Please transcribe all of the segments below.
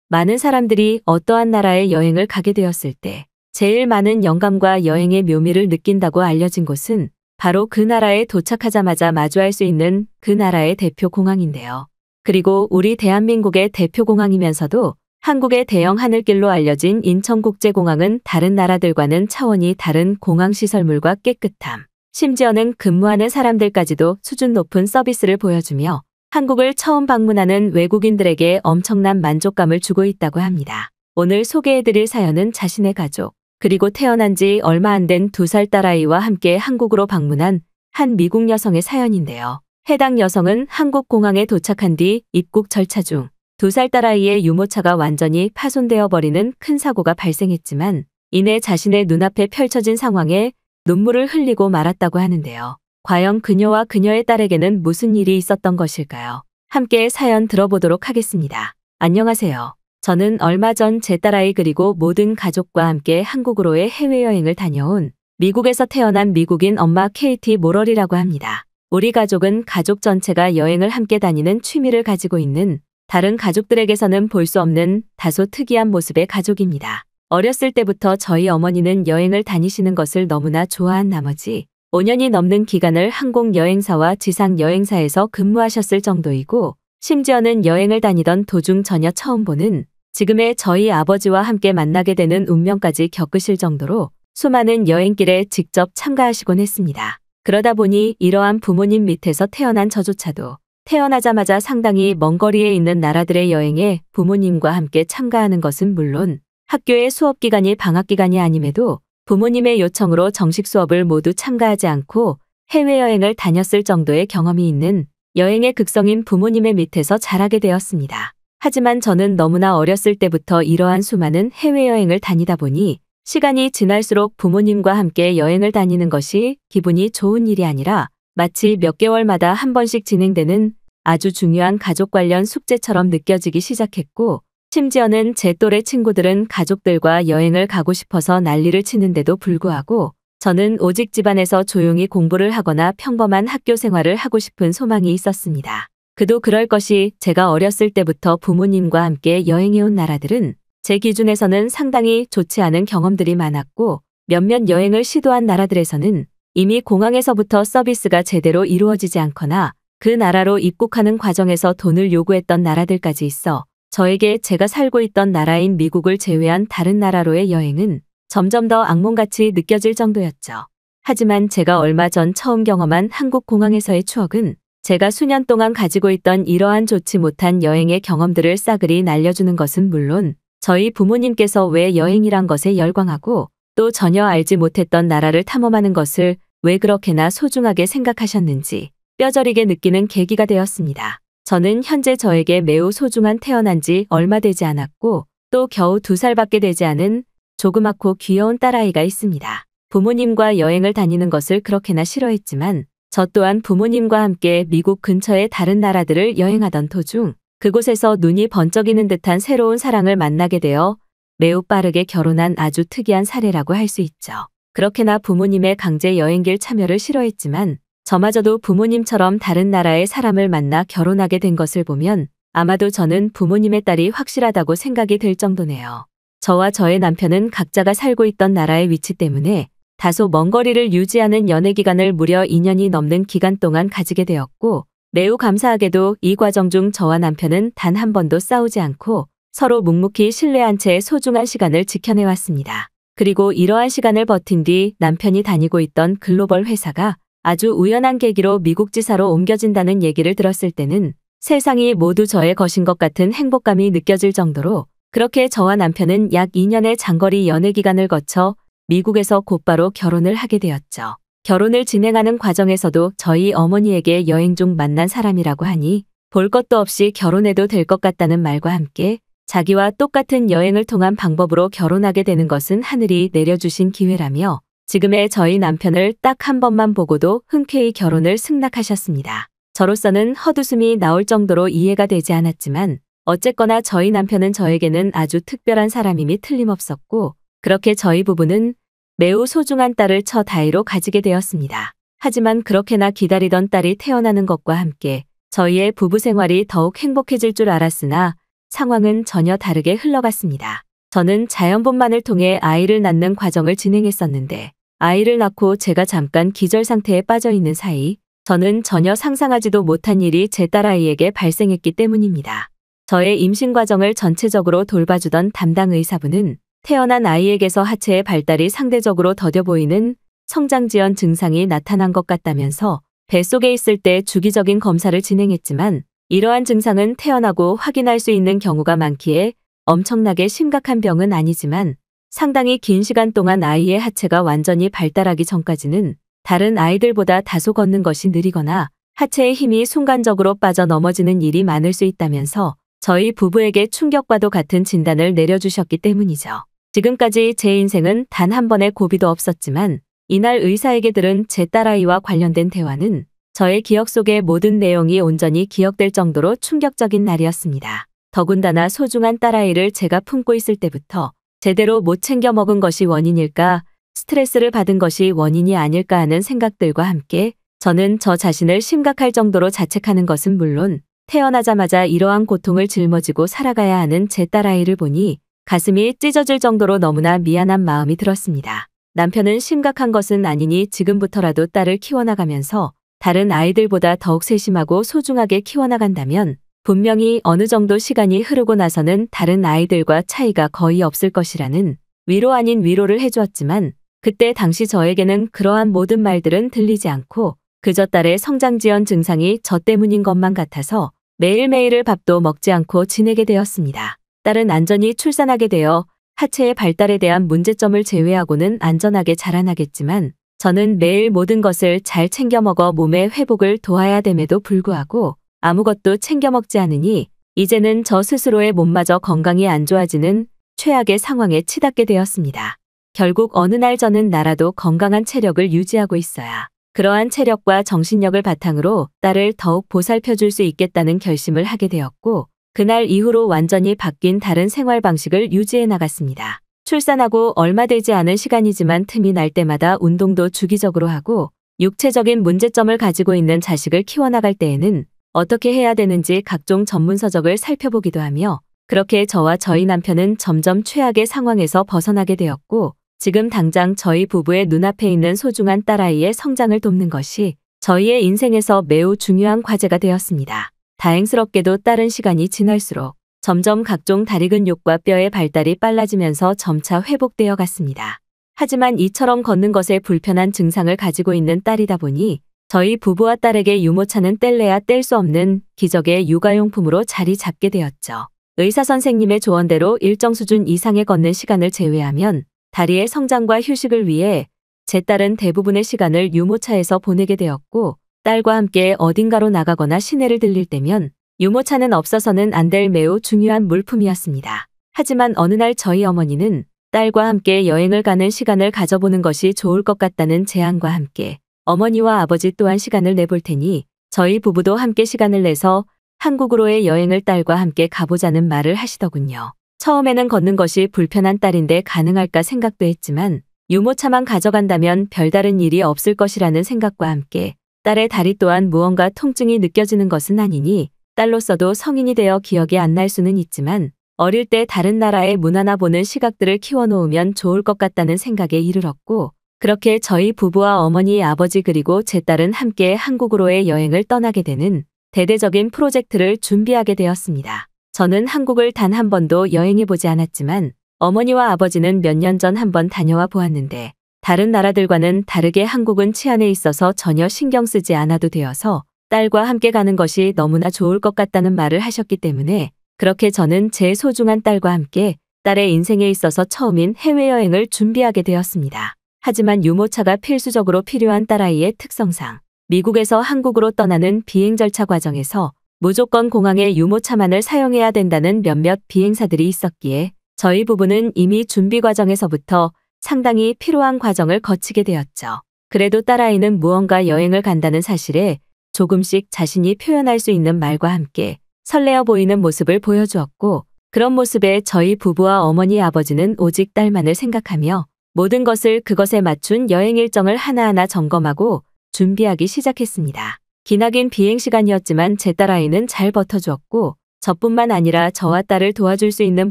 많은 사람들이 어떠한 나라에 여행을 가게 되었을 때 제일 많은 영감과 여행의 묘미를 느낀다고 알려진 곳은 바로 그 나라에 도착하자마자 마주할 수 있는 그 나라의 대표 공항인데요. 그리고 우리 대한민국의 대표 공항이면서도 한국의 대형 하늘길로 알려진 인천국제공항은 다른 나라들과는 차원이 다른 공항시설물과 깨끗함, 심지어는 근무하는 사람들까지도 수준 높은 서비스를 보여주며 한국을 처음 방문하는 외국인들에게 엄청난 만족감을 주고 있다고 합니다. 오늘 소개해드릴 사연은 자신의 가족, 그리고 태어난 지 얼마 안 된 2살 딸아이와 함께 한국으로 방문한 한 미국 여성의 사연인데요. 해당 여성은 한국 공항에 도착한 뒤 입국 절차 중 2살 딸아이의 유모차가 완전히 파손되어 버리는 큰 사고가 발생했지만 이내 자신의 눈앞에 펼쳐진 상황에 눈물을 흘리고 말았다고 하는데요. 과연 그녀와 그녀의 딸에게는 무슨 일이 있었던 것일까요? 함께 사연 들어보도록 하겠습니다. 안녕하세요. 저는 얼마 전 제 딸아이 그리고 모든 가족과 함께 한국으로의 해외여행을 다녀온 미국에서 태어난 미국인 엄마 KT 모럴이라고 합니다. 우리 가족은 가족 전체가 여행을 함께 다니는 취미를 가지고 있는 다른 가족들에게서는 볼 수 없는 다소 특이한 모습의 가족입니다. 어렸을 때부터 저희 어머니는 여행을 다니시는 것을 너무나 좋아한 나머지 5년이 넘는 기간을 항공여행사와 지상여행사에서 근무하셨을 정도이고 심지어는 여행을 다니던 도중 전혀 처음 보는 지금의 저희 아버지와 함께 만나게 되는 운명까지 겪으실 정도로 수많은 여행길에 직접 참가하시곤 했습니다. 그러다 보니 이러한 부모님 밑에서 태어난 저조차도 태어나자마자 상당히 먼 거리에 있는 나라들의 여행에 부모님과 함께 참가하는 것은 물론 학교의 수업기간이 방학기간이 아님에도 부모님의 요청으로 정식 수업을 모두 참가하지 않고 해외여행을 다녔을 정도의 경험이 있는 여행의 극성인 부모님의 밑에서 자라게 되었습니다. 하지만 저는 너무나 어렸을 때부터 이러한 수많은 해외여행을 다니다 보니 시간이 지날수록 부모님과 함께 여행을 다니는 것이 기분이 좋은 일이 아니라 마치 몇 개월마다 한 번씩 진행되는 아주 중요한 가족 관련 숙제처럼 느껴지기 시작했고 심지어는 제 또래 친구들은 가족들과 여행을 가고 싶어서 난리를 치는데도 불구하고 저는 오직 집안에서 조용히 공부를 하거나 평범한 학교 생활을 하고 싶은 소망이 있었습니다. 그도 그럴 것이 제가 어렸을 때부터 부모님과 함께 여행해온 나라들은 제 기준에서는 상당히 좋지 않은 경험들이 많았고 몇몇 여행을 시도한 나라들에서는 이미 공항에서부터 서비스가 제대로 이루어지지 않거나 그 나라로 입국하는 과정에서 돈을 요구했던 나라들까지 있어 저에게 제가 살고 있던 나라인 미국을 제외한 다른 나라로의 여행은 점점 더 악몽같이 느껴질 정도였죠. 하지만 제가 얼마 전 처음 경험한 한국 공항에서의 추억은 제가 수년 동안 가지고 있던 이러한 좋지 못한 여행의 경험들을 싸그리 날려주는 것은 물론 저희 부모님께서 왜 여행이란 것에 열광하고 또 전혀 알지 못했던 나라를 탐험하는 것을 왜 그렇게나 소중하게 생각하셨는지 뼈저리게 느끼는 계기가 되었습니다. 저는 현재 저에게 매우 소중한 태어난 지 얼마 되지 않았고 또 겨우 2살밖에 되지 않은 조그맣고 귀여운 딸아이가 있습니다. 부모님과 여행을 다니는 것을 그렇게나 싫어했지만 저 또한 부모님과 함께 미국 근처의 다른 나라들을 여행하던 도중 그곳에서 눈이 번쩍이는 듯한 새로운 사랑을 만나게 되어 매우 빠르게 결혼한 아주 특이한 사례라고 할 수 있죠. 그렇게나 부모님의 강제 여행길 참여를 싫어했지만 저마저도 부모님처럼 다른 나라의 사람을 만나 결혼하게 된 것을 보면 아마도 저는 부모님의 딸이 확실하다고 생각이 들 정도네요. 저와 저의 남편은 각자가 살고 있던 나라의 위치 때문에 다소 먼 거리를 유지하는 연애 기간을 무려 2년이 넘는 기간 동안 가지게 되었고 매우 감사하게도 이 과정 중 저와 남편은 단 한 번도 싸우지 않고 서로 묵묵히 신뢰한 채 소중한 시간을 지켜내왔습니다. 그리고 이러한 시간을 버틴 뒤 남편이 다니고 있던 글로벌 회사가 아주 우연한 계기로 미국 지사로 옮겨진다는 얘기를 들었을 때는 세상이 모두 저의 것인 것 같은 행복감이 느껴질 정도로 그렇게 저와 남편은 약 2년의 장거리 연애 기간을 거쳐 미국에서 곧바로 결혼을 하게 되었죠. 결혼을 진행하는 과정에서도 저희 어머니에게 여행 중 만난 사람이라고 하니 볼 것도 없이 결혼해도 될 것 같다는 말과 함께 자기와 똑같은 여행을 통한 방법으로 결혼하게 되는 것은 하늘이 내려주신 기회라며 지금의 저희 남편을 딱 한 번만 보고도 흔쾌히 결혼을 승낙하셨습니다. 저로서는 헛웃음이 나올 정도로 이해가 되지 않았지만 어쨌거나 저희 남편은 저에게는 아주 특별한 사람임이 틀림없었고 그렇게 저희 부부는 매우 소중한 딸을 첫 아이로 가지게 되었습니다. 하지만 그렇게나 기다리던 딸이 태어나는 것과 함께 저희의 부부 생활이 더욱 행복해질 줄 알았으나 상황은 전혀 다르게 흘러갔습니다. 저는 자연분만을 통해 아이를 낳는 과정을 진행했었는데 아이를 낳고 제가 잠깐 기절 상태에 빠져 있는 사이 저는 전혀 상상하지도 못한 일이 제 딸아이에게 발생했기 때문입니다. 저의 임신 과정을 전체적으로 돌봐주던 담당 의사분은 태어난 아이에게서 하체의 발달이 상대적으로 더뎌 보이는 성장지연 증상이 나타난 것 같다면서 뱃속에 있을 때 주기적인 검사를 진행했지만 이러한 증상은 태어나고 확인할 수 있는 경우가 많기에 엄청나게 심각한 병은 아니지만 상당히 긴 시간 동안 아이의 하체가 완전히 발달하기 전까지는 다른 아이들보다 다소 걷는 것이 느리거나 하체의 힘이 순간적으로 빠져 넘어지는 일이 많을 수 있다면서 저희 부부에게 충격과도 같은 진단을 내려주셨기 때문이죠. 지금까지 제 인생은 단 한 번의 고비도 없었지만 이날 의사에게 들은 제 딸아이와 관련된 대화는 저의 기억 속의 모든 내용이 온전히 기억될 정도로 충격적인 날이었습니다. 더군다나 소중한 딸아이를 제가 품고 있을 때부터 제대로 못 챙겨 먹은 것이 원인일까, 스트레스를 받은 것이 원인이 아닐까 하는 생각들과 함께 저는 저 자신을 심각할 정도로 자책하는 것은 물론 태어나자마자 이러한 고통을 짊어지고 살아가야 하는 제 딸아이를 보니 가슴이 찢어질 정도로 너무나 미안한 마음이 들었습니다. 남편은 심각한 것은 아니니 지금부터라도 딸을 키워나가면서 다른 아이들보다 더욱 세심하고 소중하게 키워나간다면 분명히 어느 정도 시간이 흐르고 나서는 다른 아이들과 차이가 거의 없을 것이라는 위로 아닌 위로를 해주었지만 그때 당시 저에게는 그러한 모든 말들은 들리지 않고 그저 딸의 성장지연 증상이 저 때문인 것만 같아서 매일매일을 밥도 먹지 않고 지내게 되었습니다. 딸은 안전히 출산하게 되어 하체의 발달에 대한 문제점을 제외하고는 안전하게 자라나겠지만 저는 매일 모든 것을 잘 챙겨 먹어 몸의 회복을 도와야 됨에도 불구하고 아무것도 챙겨 먹지 않으니 이제는 저 스스로의 몸마저 건강이 안 좋아지는 최악의 상황에 치닫게 되었습니다. 결국 어느 날 저는 나라도 건강한 체력을 유지하고 있어야 그러한 체력과 정신력을 바탕으로 딸을 더욱 보살펴줄 수 있겠다는 결심을 하게 되었고 그날 이후로 완전히 바뀐 다른 생활 방식을 유지해 나갔습니다. 출산하고 얼마 되지 않은 시간이지만 틈이 날 때마다 운동도 주기적으로 하고 육체적인 문제점을 가지고 있는 자식을 키워나갈 때에는 어떻게 해야 되는지 각종 전문 서적을 살펴보기도 하며 그렇게 저와 저희 남편은 점점 최악의 상황에서 벗어나게 되었고 지금 당장 저희 부부의 눈앞에 있는 소중한 딸아이의 성장을 돕는 것이 저희의 인생에서 매우 중요한 과제가 되었습니다. 다행스럽게도 딸은 시간이 지날수록 점점 각종 다리 근육과 뼈의 발달이 빨라지면서 점차 회복되어 갔습니다. 하지만 이처럼 걷는 것에 불편한 증상을 가지고 있는 딸이다 보니 저희 부부와 딸에게 유모차는 뗄래야 뗄 수 없는 기적의 육아용품으로 자리 잡게 되었죠. 의사 선생님의 조언대로 일정 수준 이상의 걷는 시간을 제외하면 다리의 성장과 휴식을 위해 제 딸은 대부분의 시간을 유모차에서 보내게 되었고 딸과 함께 어딘가로 나가거나 시내를 들릴 때면 유모차는 없어서는 안 될 매우 중요한 물품이었습니다. 하지만 어느 날 저희 어머니는 딸과 함께 여행을 가는 시간을 가져보는 것이 좋을 것 같다는 제안과 함께 어머니와 아버지 또한 시간을 내볼 테니 저희 부부도 함께 시간을 내서 한국으로의 여행을 딸과 함께 가보자는 말을 하시더군요. 처음에는 걷는 것이 불편한 딸인데 가능할까 생각도 했지만 유모차만 가져간다면 별다른 일이 없을 것이라는 생각과 함께 딸의 다리 또한 무언가 통증이 느껴지는 것은 아니니 딸로서도 성인이 되어 기억이 안 날 수는 있지만 어릴 때 다른 나라의 문화나 보는 시각들을 키워놓으면 좋을 것 같다는 생각에 이르렀고 그렇게 저희 부부와 어머니, 아버지 그리고 제 딸은 함께 한국으로의 여행을 떠나게 되는 대대적인 프로젝트를 준비하게 되었습니다. 저는 한국을 단 한 번도 여행해보지 않았지만 어머니와 아버지는 몇 년 전 한 번 다녀와 보았는데 다른 나라들과는 다르게 한국은 치안에 있어서 전혀 신경 쓰지 않아도 되어서 딸과 함께 가는 것이 너무나 좋을 것 같다는 말을 하셨기 때문에 그렇게 저는 제 소중한 딸과 함께 딸의 인생에 있어서 처음인 해외여행을 준비하게 되었습니다. 하지만 유모차가 필수적으로 필요한 딸아이의 특성상 미국에서 한국으로 떠나는 비행 절차 과정에서 무조건 공항에 유모차만을 사용해야 된다는 몇몇 비행사들이 있었기에 저희 부부는 이미 준비 과정에서부터 상당히 피로한 과정을 거치게 되었죠. 그래도 딸아이는 무언가 여행을 간다는 사실에 조금씩 자신이 표현할 수 있는 말과 함께 설레어 보이는 모습을 보여주었고 그런 모습에 저희 부부와 어머니 아버지는 오직 딸만을 생각하며 모든 것을 그것에 맞춘 여행 일정을 하나하나 점검하고 준비하기 시작했습니다. 기나긴 비행 시간이었지만 제 딸아이는 잘 버텨주었고 저뿐만 아니라 저와 딸을 도와줄 수 있는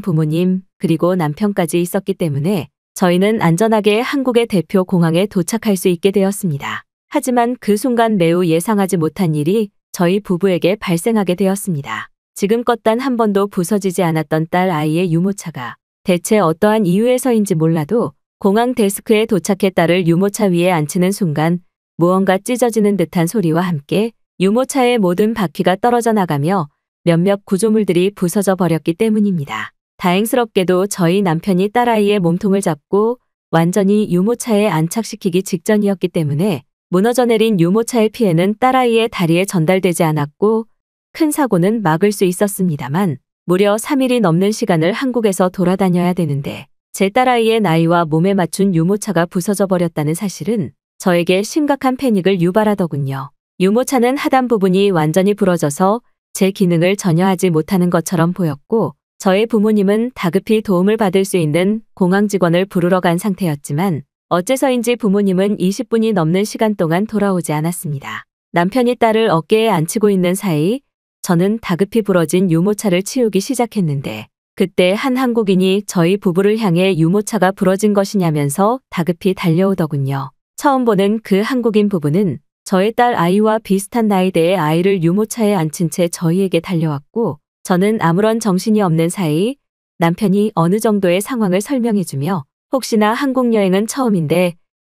부모님, 그리고 남편까지 있었기 때문에 저희는 안전하게 한국의 대표 공항에 도착할 수 있게 되었습니다. 하지만 그 순간 매우 예상하지 못한 일이 저희 부부에게 발생하게 되었습니다. 지금껏 단 한 번도 부서지지 않았던 딸 아이의 유모차가 대체 어떠한 이유에서인지 몰라도 공항 데스크에 도착해 딸을 유모차 위에 앉히는 순간 무언가 찢어지는 듯한 소리와 함께 유모차의 모든 바퀴가 떨어져 나가며 몇몇 구조물들이 부서져 버렸기 때문입니다. 다행스럽게도 저희 남편이 딸아이의 몸통을 잡고 완전히 유모차에 안착시키기 직전이었기 때문에 무너져 내린 유모차의 피해는 딸아이의 다리에 전달되지 않았고 큰 사고는 막을 수 있었습니다만 무려 3일이 넘는 시간을 한국에서 돌아다녀야 되는데 제 딸아이의 나이와 몸에 맞춘 유모차가 부서져 버렸다는 사실은 저에게 심각한 패닉을 유발하더군요. 유모차는 하단 부분이 완전히 부러져서 제 기능을 전혀 하지 못하는 것처럼 보였고 저의 부모님은 다급히 도움을 받을 수 있는 공항 직원을 부르러 간 상태였지만 어째서인지 부모님은 20분이 넘는 시간 동안 돌아오지 않았습니다. 남편이 딸을 어깨에 안치고 있는 사이 저는 다급히 부러진 유모차를 치우기 시작했는데 그때 한 한국인이 저희 부부를 향해 유모차가 부러진 것이냐면서 다급히 달려오더군요. 처음 보는 그 한국인 부부는 저의 딸 아이와 비슷한 나이대의 아이를 유모차에 앉힌 채 저희에게 달려왔고 저는 아무런 정신이 없는 사이 남편이 어느 정도의 상황을 설명해주며 혹시나 한국 여행은 처음인데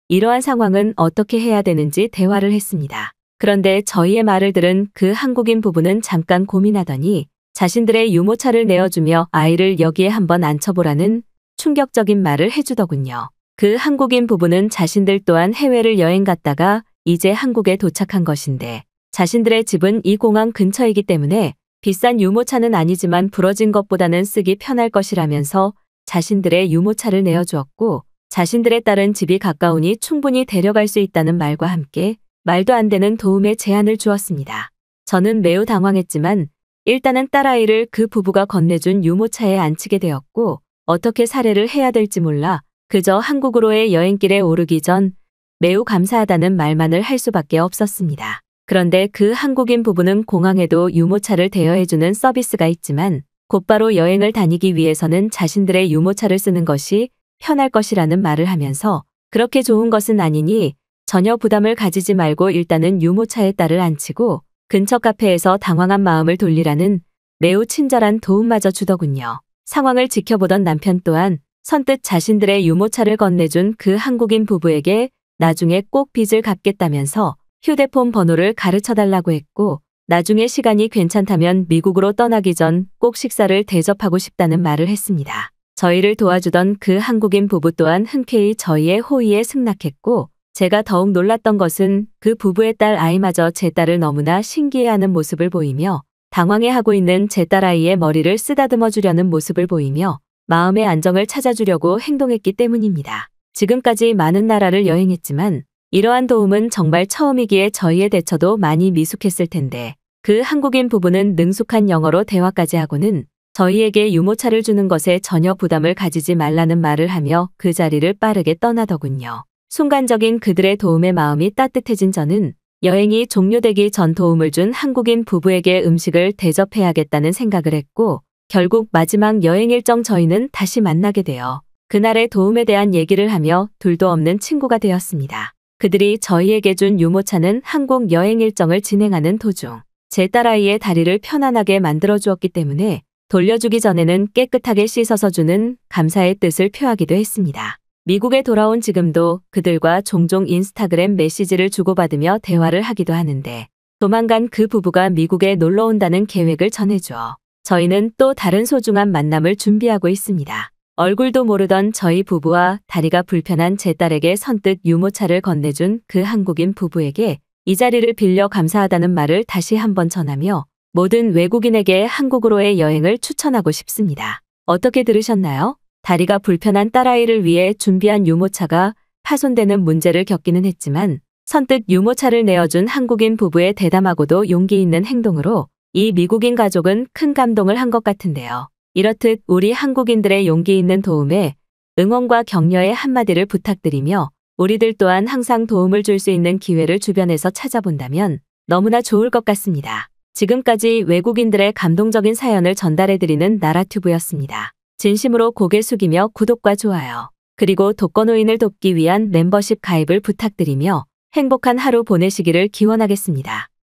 이러한 상황은 어떻게 해야 되는지 대화를 했습니다. 그런데 저희의 말을 들은 그 한국인 부부는 잠깐 고민하더니 자신들의 유모차를 내어주며 아이를 여기에 한번 앉혀보라는 충격적인 말을 해주더군요. 그 한국인 부부는 자신들 또한 해외를 여행 갔다가 이제 한국에 도착한 것인데 자신들의 집은 이 공항 근처이기 때문에 비싼 유모차는 아니지만 부러진 것보다는 쓰기 편할 것이라면서 자신들의 유모차를 내어주었고 자신들의 딸은 집이 가까우니 충분히 데려갈 수 있다는 말과 함께 말도 안 되는 도움의 제안을 주었습니다. 저는 매우 당황했지만 일단은 딸아이를 그 부부가 건네준 유모차에 앉히게 되었고 어떻게 살해를 해야 될지 몰라 그저 한국으로의 여행길에 오르기 전 매우 감사하다는 말만을 할 수밖에 없었습니다. 그런데 그 한국인 부부는 공항에도 유모차를 대여해주는 서비스가 있지만 곧바로 여행을 다니기 위해서는 자신들의 유모차를 쓰는 것이 편할 것이라는 말을 하면서 그렇게 좋은 것은 아니니 전혀 부담을 가지지 말고 일단은 유모차에 딸을 앉히고 근처 카페에서 당황한 마음을 돌리라는 매우 친절한 도움마저 주더군요. 상황을 지켜보던 남편 또한 선뜻 자신들의 유모차를 건네준 그 한국인 부부에게 나중에 꼭 빚을 갚겠다면서 휴대폰 번호를 가르쳐달라고 했고 나중에 시간이 괜찮다면 미국으로 떠나기 전 꼭 식사를 대접하고 싶다는 말을 했습니다. 저희를 도와주던 그 한국인 부부 또한 흔쾌히 저희의 호의에 승낙했고 제가 더욱 놀랐던 것은 그 부부의 딸 아이마저 제 딸을 너무나 신기해하는 모습을 보이며 당황해하고 있는 제 딸아이의 머리를 쓰다듬어 주려는 모습을 보이며 마음의 안정을 찾아주려고 행동했기 때문입니다. 지금까지 많은 나라를 여행했지만 이러한 도움은 정말 처음이기에 저희의 대처도 많이 미숙했을 텐데 그 한국인 부부는 능숙한 영어로 대화까지 하고는 저희에게 유모차를 주는 것에 전혀 부담을 가지지 말라는 말을 하며 그 자리를 빠르게 떠나더군요. 순간적인 그들의 도움의 마음이 따뜻해진 저는 여행이 종료되기 전 도움을 준 한국인 부부에게 음식을 대접해야겠다는 생각을 했고 결국 마지막 여행 일정 저희는 다시 만나게 되어 그날의 도움에 대한 얘기를 하며 둘도 없는 친구가 되었습니다. 그들이 저희에게 준 유모차는 한국 여행 일정을 진행하는 도중 제 딸아이의 다리를 편안하게 만들어 주었기 때문에 돌려주기 전에는 깨끗하게 씻어서 주는 감사의 뜻을 표하기도 했습니다. 미국에 돌아온 지금도 그들과 종종 인스타그램 메시지를 주고받으며 대화를 하기도 하는데 조만간 그 부부가 미국에 놀러 온다는 계획을 전해주어 저희는 또 다른 소중한 만남을 준비하고 있습니다. 얼굴도 모르던 저희 부부와 다리가 불편한 제 딸에게 선뜻 유모차를 건네준 그 한국인 부부에게 이 자리를 빌려 감사하다는 말을 다시 한번 전하며 모든 외국인에게 한국으로의 여행을 추천하고 싶습니다. 어떻게 들으셨나요? 다리가 불편한 딸아이를 위해 준비한 유모차가 파손되는 문제를 겪기는 했지만 선뜻 유모차를 내어준 한국인 부부의 대담하고도 용기 있는 행동으로 이 미국인 가족은 큰 감동을 한 것 같은데요. 이렇듯 우리 한국인들의 용기 있는 도움에 응원과 격려의 한마디를 부탁드리며 우리들 또한 항상 도움을 줄 수 있는 기회를 주변에서 찾아본다면 너무나 좋을 것 같습니다. 지금까지 외국인들의 감동적인 사연을 전달해드리는 나라튜브였습니다. 진심으로 고개 숙이며 구독과 좋아요, 그리고 독거노인을 돕기 위한 멤버십 가입을 부탁드리며 행복한 하루 보내시기를 기원하겠습니다.